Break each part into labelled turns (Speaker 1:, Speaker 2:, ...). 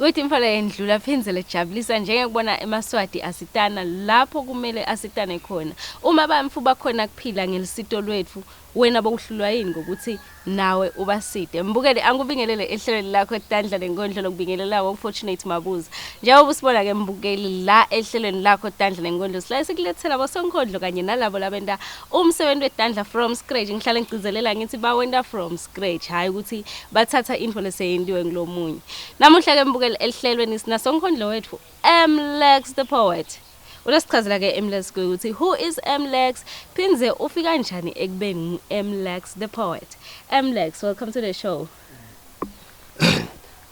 Speaker 1: Kuthi imfala yendlula phenzele jabulisa njengekubona emaswati asitana lapho kumele asitane khona. Uma bamfuba khona kuphila ngelisito lwethu wena bokuhlulwa yini ngokuthi nawe ubaside. Mbukele angubingelele ehlelweni lakho Tandla neNkhondlo lokubingelela Fortunate Mabuza. Njengoba usibona ke mbukeli la ehlelweni lakho Tandla neNkhondlo sila sikulethela bosonkondlo kanye nalabo labenda umsebenzi weTandla from scratch. Ngihlala ngigcizelela ngithi bawenda from scratch hayi ukuthi bathatha info leseyendiwe ngilomunye. Namuhla ke mbukeli ehlelweni sinasonkondlo wethu Emmlex the poet. Ulesichazela ke Emmlex ukuthi who is Emmlex? Phinze ufika kanjani ekubeni Emmlex the poet. Emmlex, welcome to the show.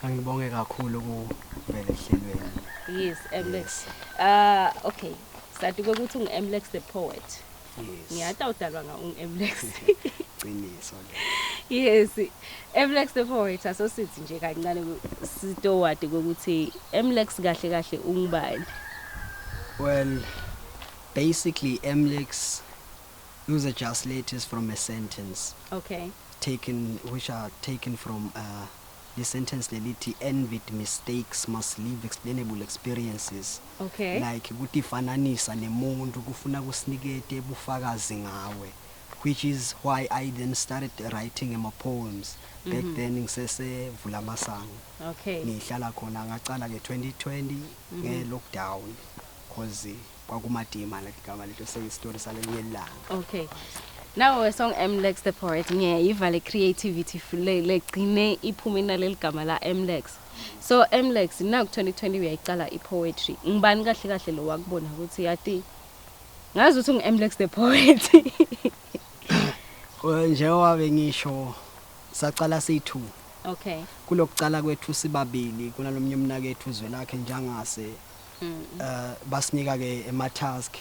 Speaker 2: Angibonge kakhulu ukuvela ehlelweni.
Speaker 1: Yes, Emmlex. Okay. Sathi ukuthi ungu-Emmlex the poet.
Speaker 2: Yes.
Speaker 1: Ngiyatawudalwa nga-Emmlex.
Speaker 2: Qiniso le.
Speaker 1: Yes. Emmlex the poet asosithi nje kancane sitowadi ukuthi Emmlex kahle kahle ungubani.
Speaker 2: Well, basically Emmlex those are just letters from a sentence.
Speaker 1: Okay.
Speaker 2: Which are taken from the sentence lelithi envied mistakes must leave explainable experiences.
Speaker 1: Okay.
Speaker 2: Like ukuthi fananisa nemuntu kufuna kusinikete ubufakazi ngawe, which is why I then started writing my poems. Back then ngisese vula masango.
Speaker 1: Okay.
Speaker 2: Ngihlala khona ngacala ke 2020 nge lockdown cause kwakumadima like igama letho seyistory salelanga.
Speaker 1: Okay. Now a song Emmlex the poet ngiyayiva le creativity legcine iphumina leligama la Emmlex. So Emmlex now 2020 uyayicala ipoetry. Ngibani kahle kahle lo wakubona ukuthi yati ngazi ukuthi ungu-Emmlex the poet.
Speaker 2: Njengoba bengisho sacala siyi2.
Speaker 1: Okay.
Speaker 2: Kulokucala kwethu sibabili kunalomnye umnakethu uzwe lakhe njangase basinika ke ema task,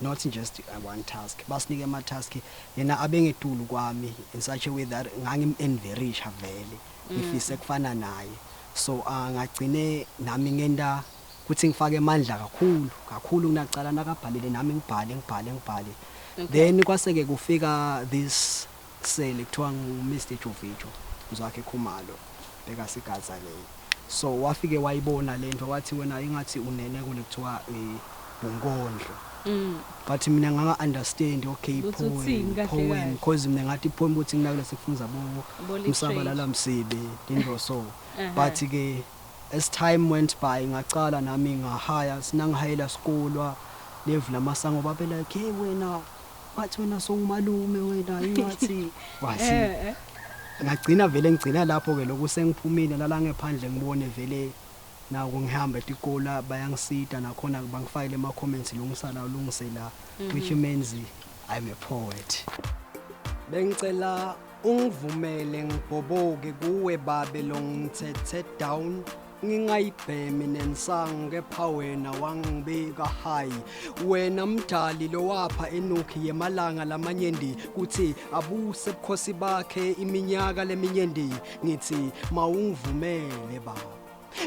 Speaker 2: not just one task, basinika ema task yena abengedulu kwami in such a way that ngangim enverisha vele ngifise kufana naye. So ngagcine nami ngenda kuthi ngifake amandla kakhulu kunacala nakabhalile nami ngibhale. Then kwaseke kufika this sale kuthiwa ngu-Mr. Jovicho uzwakhe Khumalo bekasigaza leyo. So wafike wayibona lento wathi wena ingathi unene kule kuthiwa uNkhondlo. But mina nganga understand okay poem because mina ngathi poem uthi nginakule sikufunza bo umsabalala msibe into so. But ke as time went by ngacala nami ngahaya sinangihayela sikolwa level lamasango babela ke wena wathi wena songumalume wena ingathi wasi. Ngagcina vele ngigcina lapho ke lokhu sengiphumile la ngephandle ngibone vele nawo ngihamba etikola bayangisida nakhona bangifayile ama comments lungisela which means I'm a poet. Bengicela ungivumele ngibhoboke kuwe babe lo ngithethe down ngingayibhemi nensango kepha wena wangibeka high. Wena mdali lo wapha enokhi yemalanga lamanyendi kuthi abuse bukhosi bakhe iminyaka leminyendi ngithi mawungivumele baba.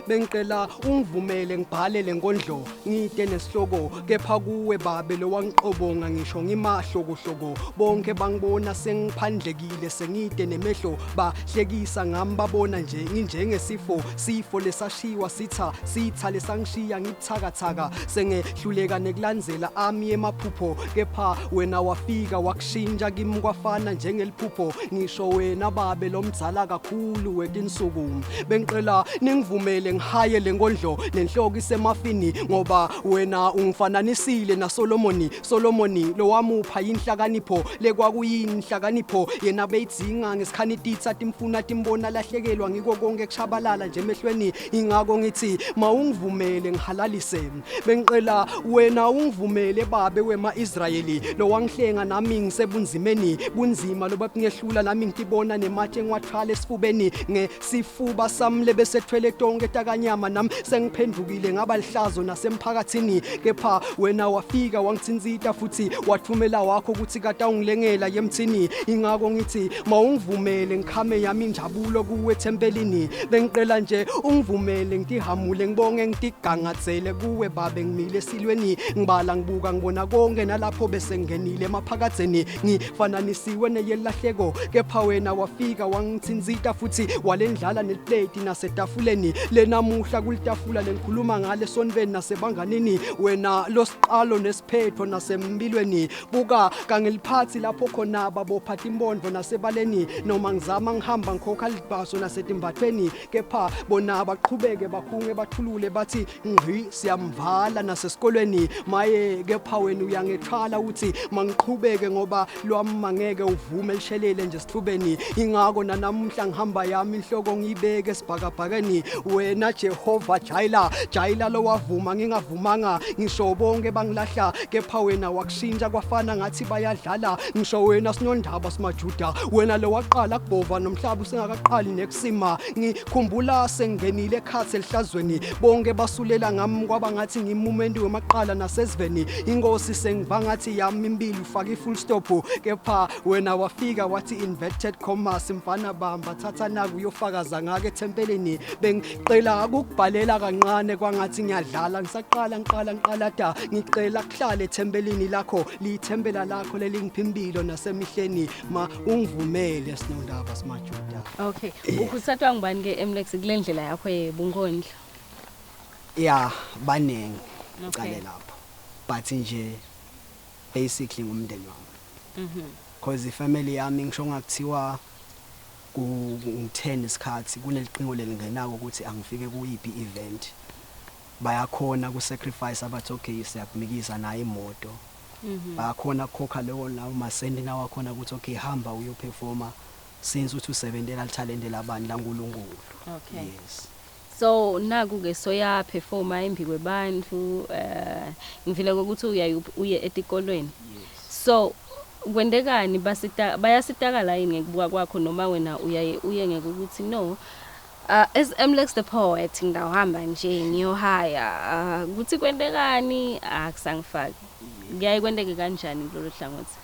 Speaker 2: Bengicela ungivumele ngibhale lenkondlo ngide nesihloko kepha kuwe babe lo wangiqobonga ngisho ngimahlokohloko bonke bangibona sengiphandlekile sengide nemehlo bahlekisa ngami babona nje nginjengesifo lesashiwa sitha lesangishiya ngithakathaka sengehluleka nekulandzela ami emaphupho kepha wena wafika wakushintsha kimi kwafana njengeliphupho ngisho wena babe lomdzala kakhulu wetinsuku. Bengicela ningivumele ngihaye lenkondlo nenhloko isemafini ngoba wena ungifananisile na Solomoni lo wamupha inhlakanipho lekwakuyini inhlakanipho yena beyidzinga ngesikhanititsa timfuna timbona lahlekelwa ngiko konke kushabalala nje emehlweni ingako ngithi mawungivumele ngihalalise. Bengicela wena ungivumele babe wema-Israyeli lo wangihlenga nami ngisebunzimeni bunzima lobabngehlula nami ngitibona nematshe ngiwathwala esifubeni ngesifuba sami lebesethwele tonke takanyama nami sengiphendukile ngaba lihlazo nasemphakathini kepha wena wafika wangithinzita futhi wathumela wakho ukuthi kade ungilengela yemthini ingako ngithi mawungivumele ngikhame yami injabulo kuwe thempelini. Bengicela nje ungivumele ngihamule ngibonge ngitigangathele kuwe babe ngimile silweni ngibala ngibuka ngibona konke nalapho bese ngenile emaphakatheni ngifananisiwe neyelahleko kepha wena wafika wangithinzita futhi walendlala neplate nasetafuleni lenamuhla kulitafula lengikhuluma ngale sonveni nasebanganini wena losiqalo nesiphetho nasembilweni buka kangiliphathi lapho khona babophatha imbondvo nasebaleni noma ngizama ngihamba ngikhokha libaso nasetimbathweni kepha bona baqhubeke bakhunge bathulule bathi ngqi siyamvala nasesikolweni maye kepha wena uyangekhala uthi mangiqhubeke ngoba lwami mangeke uvume lishelele nje sithubeni ingako nanamhla ngihamba yami inhloko ngiyibeke esibhakabhakeni wena Jehova jayila lo wavuma ngingavumanga ngisho bonke bangilahla kepha wena wakushintsha kwafana ngathi bayadlala ngisho wena sinondaba simajuda wena lo waqala kubova nomhlaba usengakaqali nekusima ngikhumbula sengenile ekhathi elihlazweni bonke basulela ngami kwaba ngathi ngimumenti wemaqala naseziveni ingosi sengiva ngathi yami impilo ufaka i-full stop kepha wena wafika wathi inverted commas mfana bamba thatha naku uyofakaza ngake ethempeleni bengicela ukubhalela kancane kwangathi ngiyadlala ngiqala da ngicela kuhlala ethempeleni lakho lithempela lakho lelingiphimbilo nasemihleni ma ungivumele sinondaba simajuda.
Speaker 1: Okay, ukuthathwa ngibani ke Emmlex kulendlela yakho yebunkondlo?
Speaker 2: Yeah, banengi uqale lapho but nje basically ngumndeni wami. Because ifamily yami ngisho ngakuthiwa ku-10 isikhathi kuneliqingo lelingenako ukuthi angifike kuyipi event bayakhona ku-sacrifice abathi okay siyakumikisa nayo imoto bayakhona ukukhokha leyo lawo masendi nawo akhona ukuthi okay hamba uyoperforma since uthi usebenzela talente labani laNkulunkulu.
Speaker 1: Okay.
Speaker 2: Yes.
Speaker 1: So naku ke soya performa embi kwebantu ngivile ukuthi uye etikolweni. So kwendekani bayasitakala yini ngekubuka kwakho noma wena uye ngekuthi no as Emmlex the poet ngidahamba nje ngiyohaya ukuthi kwendekani akusangifaki kuyaye kwendeke kanjani kulolu hlangothi?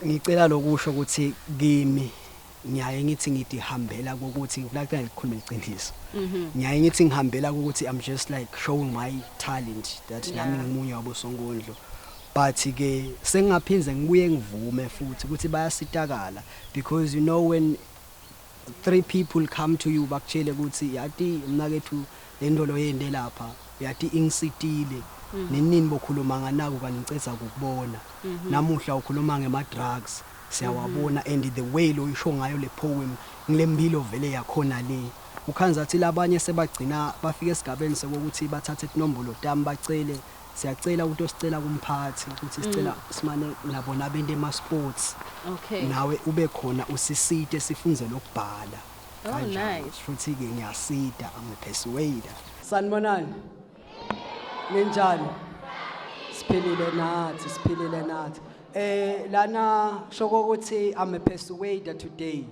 Speaker 2: Ngicela lokusho ukuthi kimi ngiyaye ngithi ngidihambela ukuthi ngifuna ukukhuluma iqiniso. Ngiyaye ngithi ngihambela ukuthi I'm just like showing my talent that nami ngimunye wabosonkondlo. But ke sengaphinze ngibuye ngivume futhi ukuthi bayasitakala because you know when 3 people come to you bakutshele ukuthi yati mnakethu lendolo yende lapha yati ingisitile nenini bokhuluma nganako kanicetha ukubona namuhla ukhuluma ngema drugs siyawabona and the way lo isho ngayo le poem ngilembilo vele yakhona le ukhanza athi labanye sebagcina bafika esigabeni sokuthi bathathe inombolo tami bacele siyacela ukuthi osicela kumphathi ukuthi sicela simane nabo nabende ema sports.
Speaker 1: Okay.
Speaker 2: Nawe ube khona usisite sifunze lokubhala.
Speaker 1: Oh nice.
Speaker 2: Futhi ke ngiyasida I'm a persuader. Sanibonani. Ninjani? Siphilile nathi. Lana shoko ukuthi I'm a persuader today.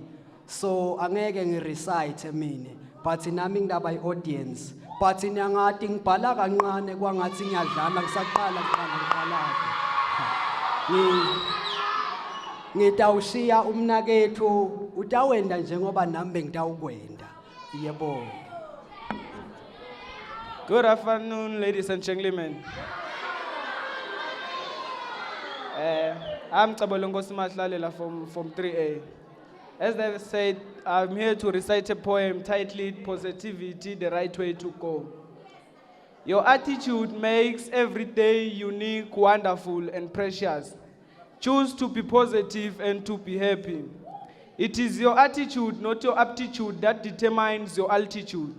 Speaker 2: So angeke ngirecite mina but nami ngidaba iaudience. But nyangathi ngibhala kancane kwangathi ngiyadlala ngisaqala ngitawushiya umnakethu utawenda njengoba nami bengitawukwenda. Yebo.
Speaker 3: Good afternoon, ladies and gentlemen. I'm Xolani Mahlalela from 3A. As they said, I'm here to recite a poem titled Positivity, the Right Way to Go. Your attitude makes every day unique, wonderful, and precious. Choose to be positive and to be happy. It is your attitude, not your aptitude, that determines your altitude.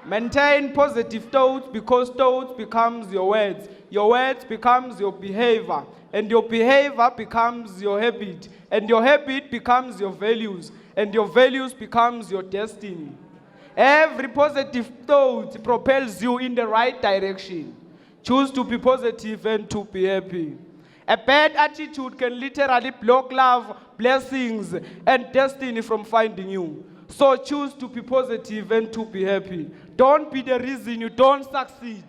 Speaker 3: Maintain positive thoughts because thoughts becomes your words becomes your behavior, and your behavior becomes your habit, and your habit becomes your values, and your values becomes your destiny. Every positive thought propels you in the right direction. Choose to be positive and to be happy. A bad attitude can literally block love, blessings, and destiny from finding you. So choose to be positive and to be happy. Don't be the reason you don't succeed.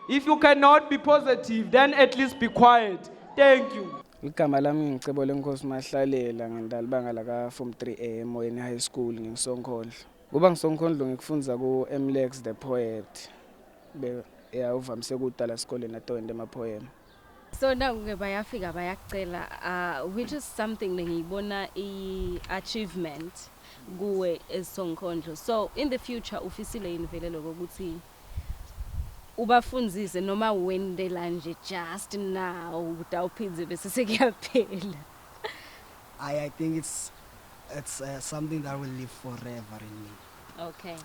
Speaker 3: If you cannot be positive, then at least be quiet. Thank you.
Speaker 4: Igama lami ngiColani Mahlalela ngindalibanga la from 3A eMoyeni High School ngiNkhondlo. Kuba ngiNkhondlo ngikufundza ku Emmlex the poet. Uvamise ukudala esikoleni atoende ama poem.
Speaker 1: So now ke bayafika bayakucela which is something ngiyibona I achievement kuwe eSonkhondlo. So in the future ufisile yini lokho ukuthi ubafundzise noma wendela nje just now utawuphindze bese sekuyaphela?
Speaker 2: I think it's something that will live forever in me.
Speaker 1: Okay.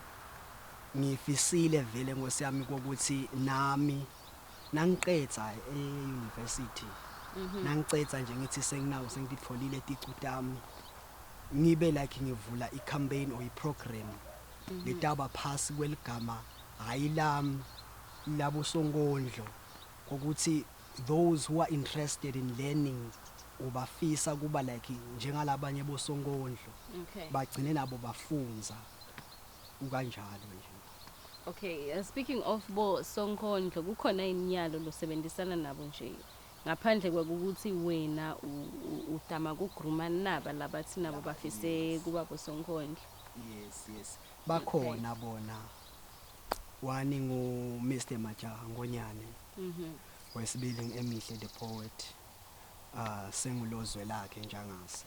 Speaker 2: Ngifisile vele ngosiyami ukuthi nami nangiqedza e-university nangicedza nje ngithi senginawo sengitfolile iticu tami ngibe like ngivula i-campaign or i-program letaba phasi kweligama hayi lami labo Sonkondlo ukuthi those who are interested in learning ubafisa kuba like njengalabanye boSonkondlo bagcine nabo bafunza ukanjalo nje.
Speaker 1: Okay, speaking of boSonkhondlo kukhona iminyalo losebenzisana nabo nje ngaphandle kwekuthi wena udama kugrumana naba labathi nabo bafise kuba boSonkhondlo?
Speaker 2: Yes bakhona bona one ngu Mr Majaha Ngonyane wesibili ngeMihle the poet sengulozwe lakhe njangase.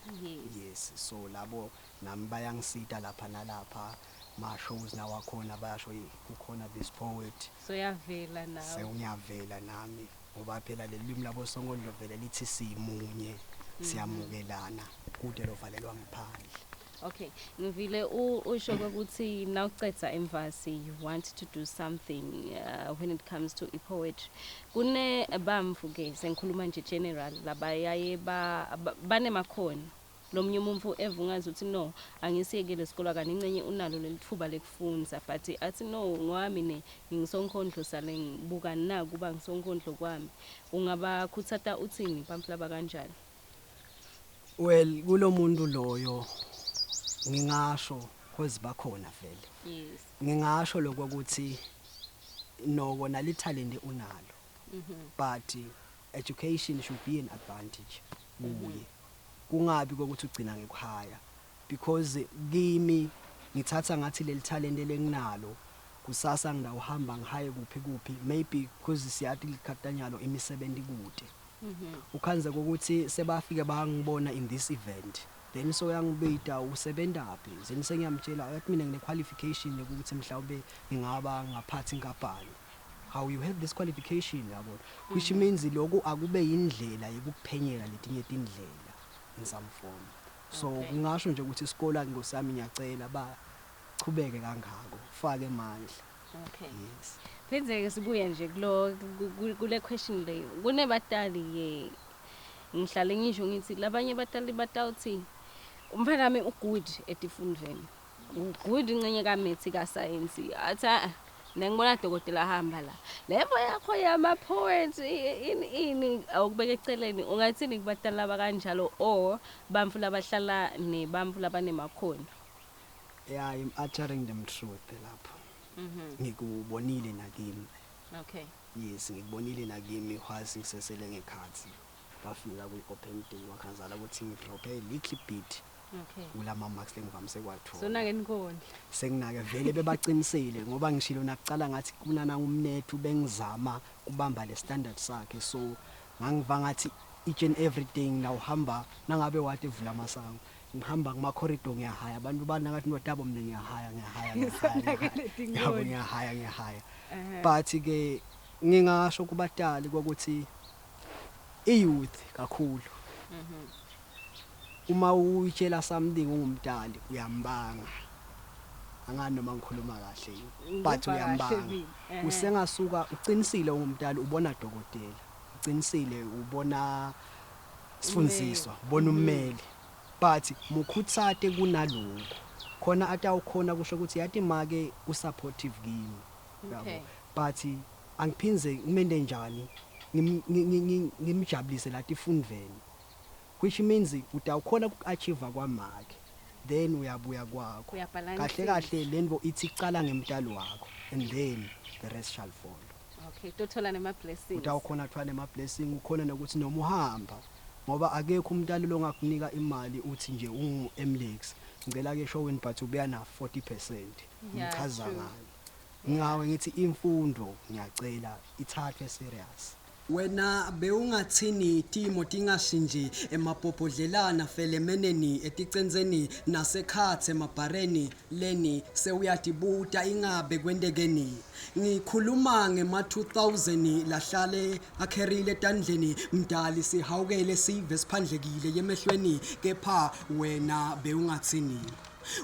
Speaker 2: Yes, so labo nami bayangisita lapha nalapha ma shows nawakhona bayasho kukhona this poet,
Speaker 1: so yavela nawe
Speaker 2: sengiyavela nami ngoba phela lelimi labo Sonkondlo vele lithi simunye siyamukelana kude lovalelwa ngaphandle.
Speaker 1: Okay, ngivile usho ukuthi nawucetha emvasi you want to do something when it comes to poetry. Kune bamfu ke sengikhuluma nje general labayaye banemakhono lomnye umuntu evungaza uthi no angisiyekele isikole kanincenye unalo lelithuba lekufundza but athi no ngwami ngingiSonkhondlo sale ngibuka na kuba ngiSonkhondlo kwami ungaba khuthata uthini bamflaba kanjani?
Speaker 2: Well kulomuntu loyo ngingasho cause bakhona vele.
Speaker 1: Yes.
Speaker 2: Ngingasho lokuthi noko nalitalente unalo. But education should be an advantage kuye. Kungabi ukuthi ugcina ngekuhaya because kimi ngithatha ngathi leli talente lenginalo kusasa ngidawuhamba ngihaye kuphi maybe because siyathi likhatanyalo imisebenzi kude. Ukhanze ukuthi sebafike bangibona in this event then so yangibita usebendaphi then sengiyamtshela athi mina ngine qualification yokuthi mhlawumbe ngingaba ngaphathi inkampani. How you have this qualification yabo, which means lokho akube indlela yokuphenyela letinye indlela in some form. So ngingasho nje ukuthi isikole ngosami ngiyacela bachubeke kangako fake amandla.
Speaker 1: Okay.
Speaker 2: Yes.
Speaker 1: Phezeke sibuye nje kule question leyo. Kunebatali ke ngihlale ngisho ngithi labanye batali batawuthi umfana wami ugood etifundweni. Ugood incenye kaMaths ka Science. Atha nengibona dokotela hamba la. Levo yakho yama poets ini awukubeka eceleni ungathini kubatali laba kanjalo or bamfu labahlala nebamfu labanemakhono?
Speaker 2: Yeah, I'm uttering them truth lapho. Ngikubonile nakimi.
Speaker 1: Okay.
Speaker 2: Yes, ngikubonile nakimi hwasi ngisesele ngekhathi. Bafika ku-open day wakhazala ukuthi ngidrop a little bit.
Speaker 1: Okay.
Speaker 2: Ulama marks lengivamise kwathola.
Speaker 1: So nake nikhona.
Speaker 2: Senginake vele bebaqinisele ngoba ngishilo nakucala ngathi kunana umnethu bengizama kubamba le standard sakhe so ngangiva ngathi each and everything now hamba nangabe wathi evula amasango ngihamba kuma corridor ngiyahaya abantu banakathi nodabo mina ngiyahaya ngiyahaya but ke ngingasho kubatali ukuthi iyouth kakhulu uma uyitshela something ungumdali uyambanga angani noma ngikhuluma kahle but uyambanga usengasuka uqinisile ungumdali ubona dokotela uqinisile ubona sifundiswa ubona ummeli but mukhutsate kunaloko khona atawukhona kusho ukuthi yathi make usupportive kimi yabo but angiphinze ngimende njani ngimjabulise la tifundweni which means utawukhona ukuachieve kwamake then uyabuya kwakho kahle lenvo ithi cala ngemntalo wakho and then the rest shall follow.
Speaker 1: Okay, tothola nema blessings
Speaker 2: utawukhona thwana nema blessing ukhona nokuthi noma uhamba ngoba akekho umntalo longakunika imali uthi nje ungu Emmlex ngicela ke showini but ubuya na 40% ngichaza ngani ngawe ngithi imfundo ngiyacela ithathwe serious Wena bewungathini timo tingashinji emapopodlelana felemeneni eticenzeni nasekhathe emabhareni leni sewuyatibuta ingabe kwendekeni ngikhuluma ngema 2000 lahlale akherile Tandleni mdali sihawukele sive siphandlekile yemehlweni kepha wena bewungathini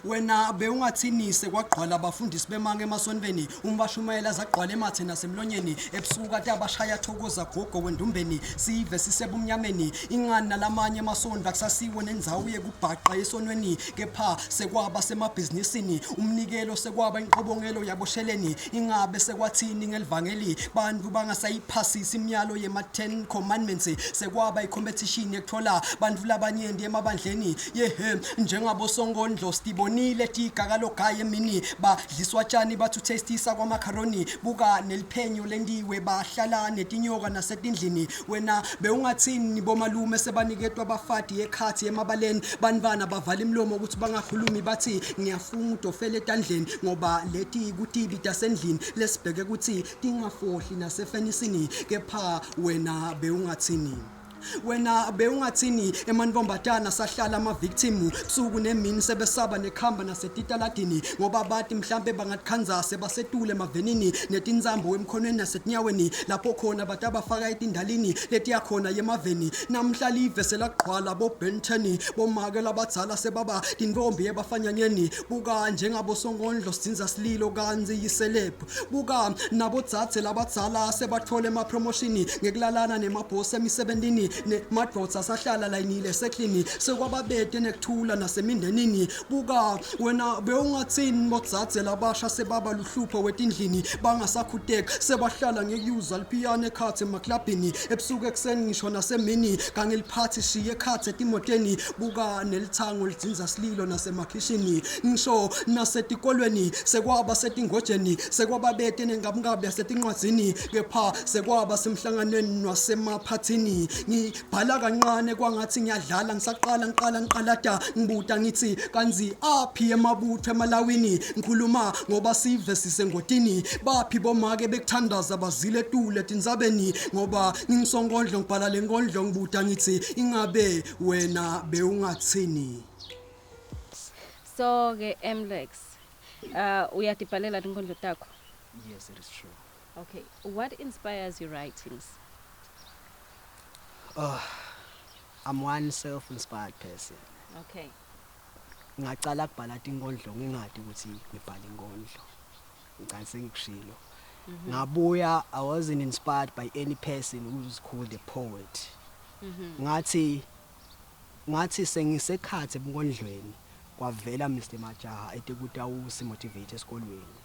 Speaker 2: Wena bewungathini sekwagqwala abafundisi bemange emasonweni umbashumayela zagqwala emathe nasemlonyeni ebusuku ade abashaya thokoza gogo wendumbeni sive sisebumnyameni ingani nalamanye emasonto akusasiwe nendzawo yekubhaqa esonweni kepha sekwaba semabhizinisini umnikelo sekwaba inqobongelo yabosheleni ingabe sekwathini ngelivangeli bantu bangasayiphasisi imiyalo yema 10 commandments sekwaba icompetition yekuthola bantu labanyenti emabandleni yehe njengabo Sonkondlo Sibonile tigakalo gaye mini badliswa tshani bathu tastisa kwamakharoni buka neliphenyo lendiwe bahlala netinyoka nasetindlini wena bewungathini bomalume sebaniketwa abafati ekhathi emabaleni banibana bavala imlomo ukuthi bangakhulumi bathi ngiyafunga udofele eTandleni ngoba leti kutibi tasendlini lesibheke ukuthi tingafohli nasefenisini kepha wena bewungathini Wena bewungathini emantombatana sahlala ama-victim busuku nemini sebesaba nekhamba nasetitaladini ngoba bathi mhlambe bangatkhanza sebasetule emavenini netinzambo wemkhonweni nasetinyaweni lapho khona bathi abafaka etindalini leti yakhona yemaveni namhlalive selaqhwala boBenteni bomake labadzala sebaba tintombi ebafanyanyeni buka njengabo Sonkondlo sidzinza sililo kanzi yiseleb buka nabodzadze labadzala sebathola emapromotion ngekulalana nemabhosi emisebentini nemadvodza asahlala layinile seklini sekwababete nekuthula nasemindenini buka wena bewungathini bodzadze labasha sebaba luhlupho wetindlini bangasakhuteka sebahlala ngeyuza liphiyane ekhathe emaklabhini ebusuku ekseni ngisho nasemini kange liphathi shiye ekhathe etimoteni buka nelithango lidzinza sililo nasemakhishini ngisho nasetikolweni sekwaba setingojeni sekwababete nengabungabi yasetinqwadzini kepha sekwaba semhlanganweni wasemaphathini ngibhala kancane kwangathi ngiyadlala ngiqala ngibuta ngithi kanzi aphi emabutho emalawini ngikhuluma ngoba sive sisengotini baphi bomake bekuthandaza bazile etule tinzabeni ngoba ngingisonkondlo ngibhala lenkondlo ngibuta ngithi ingabe wena bewungathini
Speaker 1: So ke Emmlex uyatibhalela tinkondlo takho?
Speaker 2: Yes, it is true.
Speaker 1: Okay, what inspires your writings?
Speaker 2: I'm one self-inspired person.
Speaker 1: Okay.
Speaker 2: Ngacala kubhala tinkondlo ngingadi ukuthi ngibhala inkondlo. Ngicase ngikushilo. Ngabuya I wasn't inspired by any person who's called a poet. Ngathi sengisekhathe ebunkondlweni kwavela Mr Majaha etekutawusi motivate esikolweni.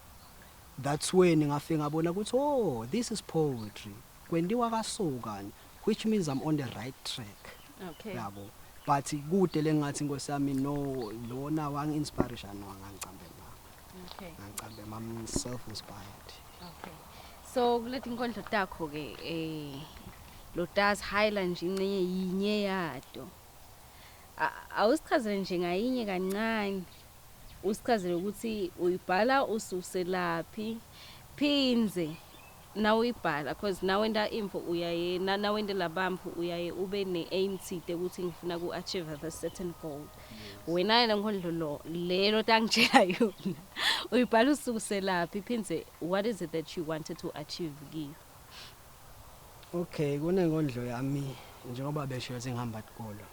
Speaker 2: That's when ngafika ngabona ukuthi oh this is poetry. Kwendiwa kasokani which means I'm on the right track.
Speaker 1: Okay.
Speaker 2: Yabo. But kude lengathi ngosami no lona wangi-inspiration wangicambe mama.
Speaker 1: Okay.
Speaker 2: Ngicambe mama self-inspired.
Speaker 1: Okay. So kuleti nkondlo takho ke lo does highland nje yinye yato. Awusichazele nje ngayinye kancane. Usichazele ukuthi uyibhala ususelaphi phinze now uyibhala because nawenda info uyaye nawenda labampu uyaye ube ne-aim thide ukuthi ngifuna ku-achieve a certain goal. Wena neNkhondlo lo lelo tangitshela yona uyibhala ususelaphi phinze what is it that you wanted to achieve kiyo?
Speaker 2: Okay, kunenkondlo yami njengoba besho yathi ngihamba tikolo.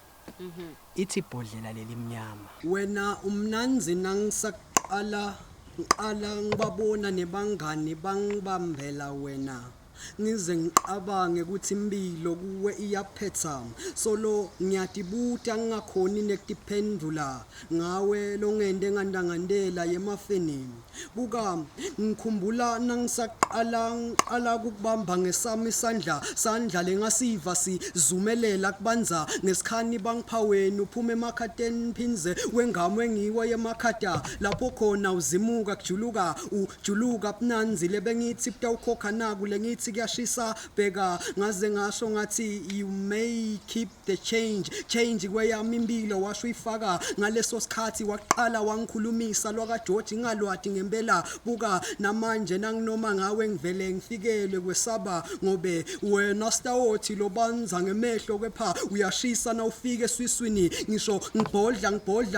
Speaker 2: Ithi ibhodlela lelimnyama. Wena umnanzi nangisaqala ngibabona nebangani bangibambela wena ngize ngiqabange ukuthi impilo kuwe iyaphetha solo ngiyatibuta ngingakhoni nekutiphendula ngawe longende ngandangandela yemafeni buka ngikhumbula nangisaqala ukubamba ngesami sandla lengasiva sizumelela kubanza ngesikhani bangiphaweni uphume emakhateni phinze wengamwe ngiwe yemakhata lapho khona uzimuka kujuluka ujuluka bunanzi lebengithi utawukhokha naku lengithi ukuthi kuyashisa bheka ngaze ngasho ngathi you may keep the change kweyami impilo washo ifaka ngaleso sikhathi waqala wangikhulumisa loka George ngalwadi ngempela buka namanje nanginoma ngawe ngivele ngifikelwe kwesaba ngobe wena stawothi lobanza ngemehlo kepha uyashisa na ufike eswiswini ngisho ngibhodla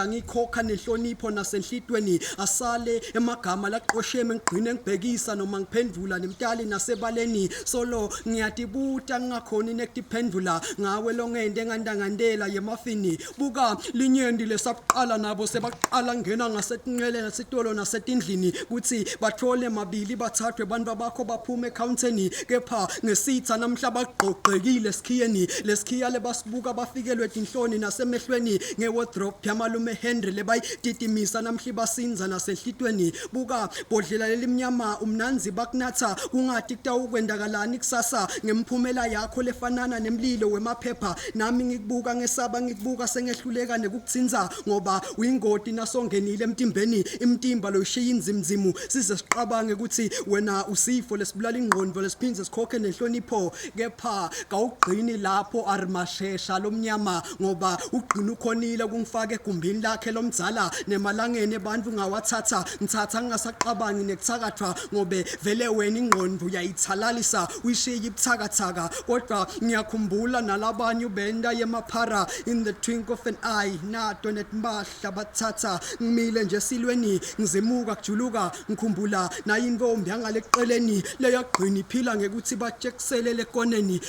Speaker 2: ngikhokha nehlonipho nasenhlitweni asale emagama laqosheme ngigcine ngibhekisa noma ngiphendvula nemtali nasebaleni solo ngiyatibuta ngakhona nekuphendvula ngawe longende engandangandela yemafini buka linyendi lesaqala nabo sebaqala ngena ngasetinqele nasitolo nasetindlini kuthi bathole mabili bathathwe abantu bakho baphume ekhawunteni kepha ngesitha namhla bagqogqekile esikhiyeni lesikhiya lebasibuka bafikelwe tinhloni nasemehlweni ngewardrobe yamalume Henry lebayititimisa namhla basinza nasenhlitweni buka bodlela lelimnyama umnanzi bakunatha kungathi kutawukwendakalani kusasa ngemphumela yakho lefanana nemlilo wemaphepha nami ngikubuka ngesaba ngikubuka sengehluleka nekukutsinza ngoba uyingoti nasongenile emtimbeni imtimba loyishiya inzimzimu size siqabange ukuthi wena usifo lesibulala ingqondo lesiphinze sikhokhe nenhlonipho kepha kawugqini lapho arimashesha lomnyama ngoba ugqina ukhonile kungifaka egumbini lakhe lomdzala nemalangeni abantu ngawathatha ngithatha ngingasaqabangi nekuthakathwa ngobe vele wena ingqondo uyayithalalisa uyishiya ibuthakathaka kodwa ngiyakhumbula nalabanye ubenda yemaphara in the twinkle of an eye nato netmbahla bathatha ngimile nje silweni ngizimuka kujuluka ngikhumbula nayintombi yangaleqeleni leyagqina iphila ngekuthi batshekisele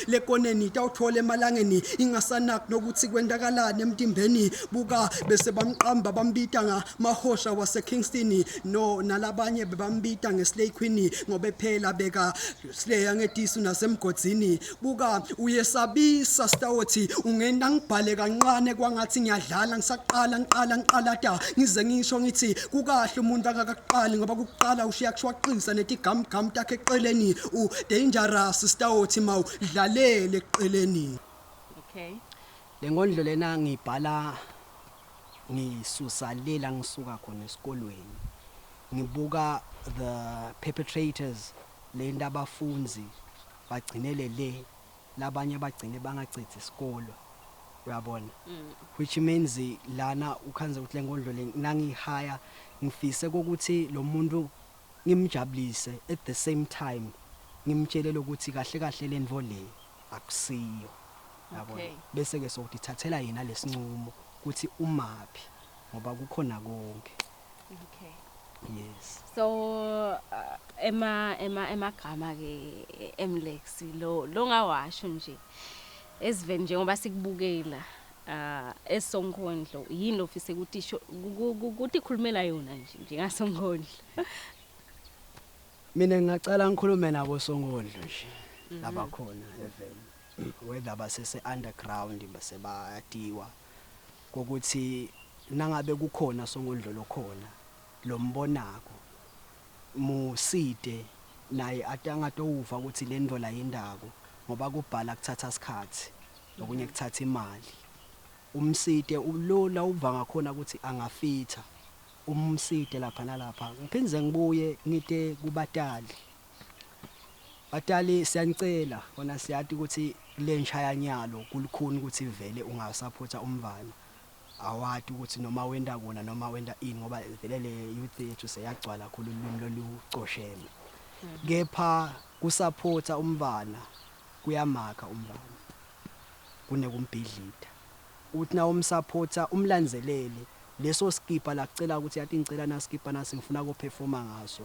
Speaker 2: lekoneni itawuthola emalangeni ingasanaki nokuthi kwendakalani emtimbeni buka bese bamqamba bambita ngamahosha wase Kingston no nalabanye bebambita ngeslay queen ngobe phela beka slay ngetisu nasemgodzini buka uyesabisa stawothi ungena ngibhale kancane kwangathi ngiyadlala ngiqala ngize ngisho ngithi kukahle umuntu akaqali ngoba kuqala ushiya kushwaqisa netigam takhe eqeleni u dangerous stawothi mawu dlalele eqeleni.
Speaker 1: Okay,
Speaker 2: lenkondlo lena ngibhala ngisusa lela ngisuka khona esikolweni ngibuka the perpetrators lenda abafunzi bagcinele le labanye bagcine bangacithi isikolo uyabona which means lana ukhanze ukuthi lenkondlo le nangihaya ngifise ukuthi lo muntu ngimjabulise at the same time ngimtshelele ukuthi kahle lendvo le akusiyo yabona bese ke sokuthathela yena lesinqumo ukuthi umaphi ngoba kukhona konke.
Speaker 1: Okay,
Speaker 2: yes.
Speaker 1: so emagama ke Emmlex lo ngawasho nje esiveni njengoba sikubukela eNkhondlo yini ofise ukuthi ukuthi ikhulumela yona nje njengaSonkhondlo.
Speaker 2: Mina ngicela ngikhulume nabo Sonkhondlo nje labakhona even whether basese underground base bayatiwa ukuthi nangabe kukhona Sonkhondlo lokhona lombonako muside naye atangatowuva ukuthi lendvo la yindako ngoba kubhala kuthatha isikhathi lokunye kuthatha imali umside ulola uva ngakhona ukuthi angafitha umside lapha nalapha ngiphinze ngibuye ngite kubatali batali siyanicela bona siyathi ukuthi lenshaya nyalo kulukhuni ukuthi vele ungasupporta umvana awati ukuthi noma wenda kona noma wenda ini ngoba vele le youth yethu seyagcwala kakhulu ulimi lolucosheme kepha kusupporta umvana kuyamakha umvana kunekumbhidlita uthi na umsupporta umlandzelele leso skipa la kucela ukuthi yathi ngicela na skipa nasi ngifuna ko performa ngaso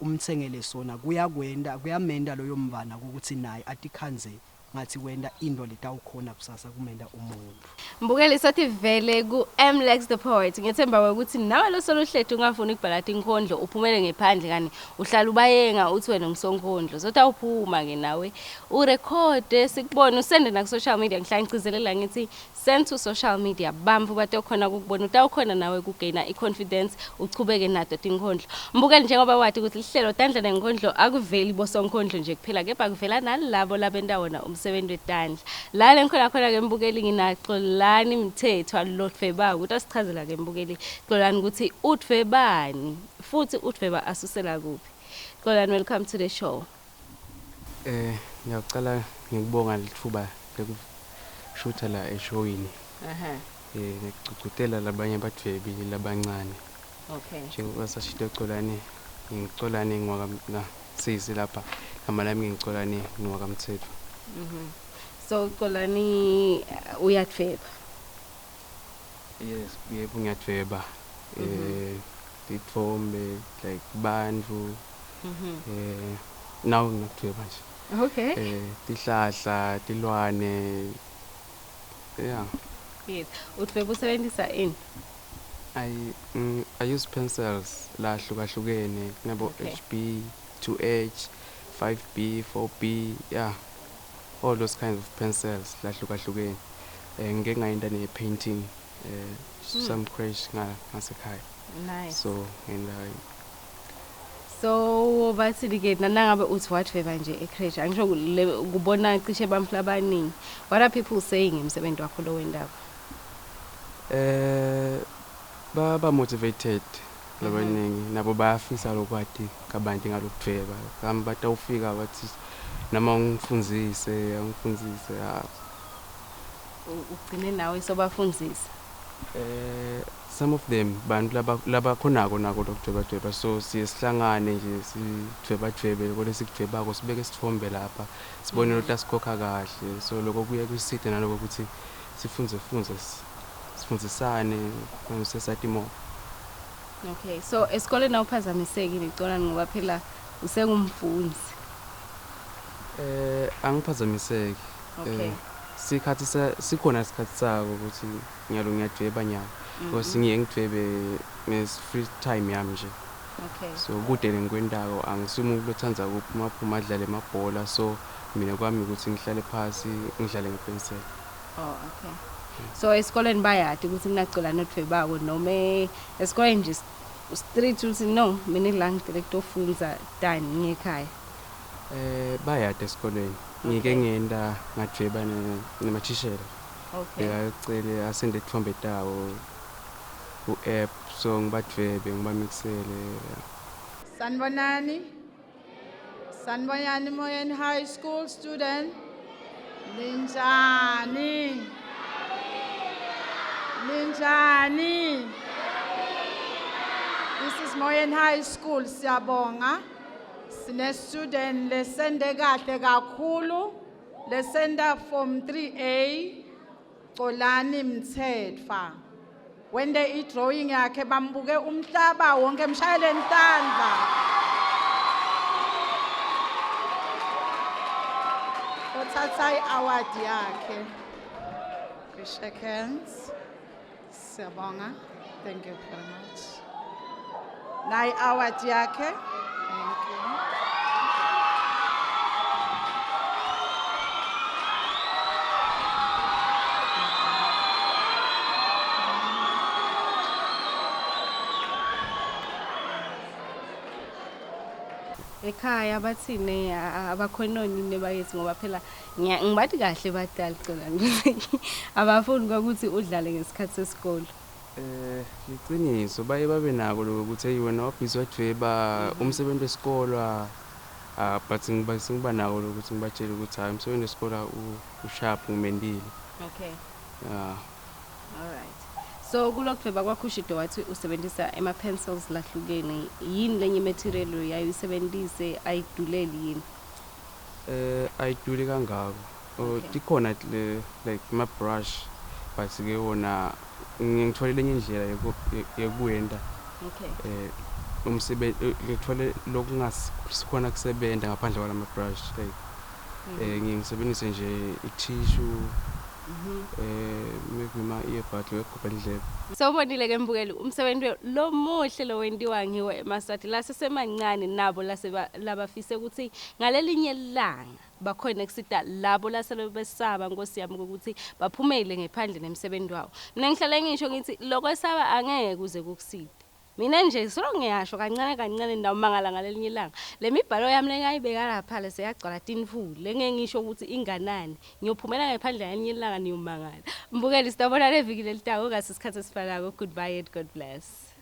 Speaker 2: umthengele sona kuyamenda loyo mvana ukuthi naye atikhanze ngathi wenda into letawukhona kusasa kumenda umuntu.
Speaker 1: Mbukeli sothi vele ku Emmlex the poet ngethemba ukuthi nawe lo soluhlethu ungafuni ukubhala inkondlo uphumele ngephandle kani uhlala ubayenga uthi wena ngisonkhondlo zotha uphuma ke nawe urecord sikubona usende na ku social media ngihlangicezelela ngithi send to social media bamvu bathi okhona ukubona utawukhona nawe kugaina iconfidence uchubeke nato tinkondlo. Mbukeli njengoba wathi ukuthi lihlelo Tandla neNkhondlo akuveli bosonkhondlo nje kuphela kepha kuvela nalabo labendawona umsebenzi weTandla la lenkhona khona ke mbukeli ngina Xolani Mthetho alotfeba ukuthi asichazela ke mbukeli Xolani ukuthi uthwebani futhi uthweba asusela kuphi. Xolani, welcome to the show.
Speaker 5: Ngiyacala ngikubonga lithuba lokushutha la eshowini. Ngicukutela labanye abadwebi labancane.
Speaker 1: Okay.
Speaker 5: Njengoba sashito Xolani, ngiXolani ngwakamsisi lapha. Igama lami ngiXolani ngwakamthetho.
Speaker 1: So Xolani uyadveba?
Speaker 5: Yes, yebo ngiyadveba. Titfombe like bantfu. Now ngiyadveba nje.
Speaker 1: Okay.
Speaker 5: Tihlahla, tilwane. Yeah.
Speaker 1: Yes. Udveba usebenzisa ini?
Speaker 5: I use pencils la hlukahlukene kunabo HB, 2H, 5B, 4B, yeah. All those kinds of pencils la hlukahlukene. Ngeke ngayenda ne painting some crash ngasekhaya.
Speaker 1: Nice.
Speaker 5: So
Speaker 1: bathi ke nangabe uthi wadveba nje ecrash angisho kubona cishe bamfla abaningi. What are people saying emsebenzi wakho lo wendaba?
Speaker 5: Baba motivated labaningi nabo bayafisa lokwati kabanti ngalokudveba. Kambe batawufika bathi nama ungifundzise
Speaker 1: Ugcine nawe sobafundzisa.
Speaker 5: Some of them bantu labakhonako nako lokudveba so sihlangane nje sidveba kodwa sikudvebako sibeke isithombe lapha sibone ukuthi asikhokha kahle so lokho kuye kusithe naloko ukuthi sifundisane ngisesati more.
Speaker 1: Okay, so esikoleni awuphazamiseki niXolani ngoba phela usengumfundzi.
Speaker 5: Angiphazamiseki.
Speaker 1: Okay.
Speaker 5: Sikhathi sikhona isikhathi sako ukuthi ngiyadveba nyalo. Because ngiye ngidvebe free time yami nje.
Speaker 1: Okay.
Speaker 5: So kude lengikwendako angisumi ukulothanda ukuphuma adlale amabhola so mina kwami ukuthi ngihlale phansi ngidlale ngepencil.
Speaker 1: Oh, okay. So esikoleni bayati ukuthi kunaXolani odvebako noma esikoleni nje street uthi no mina la ngidirect ofundza dani ngekhaya.
Speaker 5: Bayati esikoleni. Ngike ngenda ngadveba nemathishela.
Speaker 1: Okay.
Speaker 5: Ngiyacela asende ithombe tawo ku-app so ngibadvebe ngibamixele.
Speaker 6: Sanibonani Moyeni High School student. Ninjani. This is Moyeni High School. Siyabonga. Sine student lesende kahle kakhulu. Lesenda form 3A. Xolani Mthethwa. Wende i-drawing yakhe bambuke umhlaba wonke mshayeleni Tandla. Uthatha i-award yakhe. We shake hands. Siyabonga. Thank you very much. Na i-award yakhe. Thank you.
Speaker 1: Ekhaya bathini abakhononi nebayethi ngoba phela ngibathi kahle badala Xolani abafuni ukuthi udlale ngesikhathi sesikole.
Speaker 5: Liqiniso baye babe nako lokuthi hey wena wabhizi wadveba umsebenzi wesikole but ngiba nako lokuthi ngibatshele ukuthi hayi umsebenzi wesikole usharp umendile.
Speaker 1: Okay.
Speaker 5: Yeah.
Speaker 1: All right. So kulokudveba kwakho ushido wathi usebenzisa ama pencils lahlukene yini lenye material uyayisebenzise ayiduleli yini?
Speaker 5: Ayiduli kangako. Tikhona like ma brush but ke wona ngithola lenye indlela yokuwenda.
Speaker 1: Okay.
Speaker 5: Umsebenzi ngithola lokungasikhona kusebenta ngaphandle kwalama brush like ngisebenzise nje i-tissue ngima earbud wekhopha indlela.
Speaker 1: Sawubonile ke mbukeli umsebenzi lo muhle lo wendiwa ngiwe eMaswati la sesemancane nabo labafise ukuthi ngalelinye ilanga bakhona kusida labo laselo besaba Nkosi yami ukuthi baphumele ngephandle nemsebenzi wawo. Mina ngihlale ngisho ngithi lokho esaba angeke kuze kukusida. Mina nje solo ngiyasho kancane ndawumangala ngalelinye ilanga lemibhalo yami lengayibeka lapha le seyagcwala tinfule ngeke ngisho ukuthi inganani ngiyophumela ngephandle ngalelinye ilanga niyomangala. Mbukeli sitobona leviki lelitawo ngasisikhathi esifanako. Goodbye and God bless.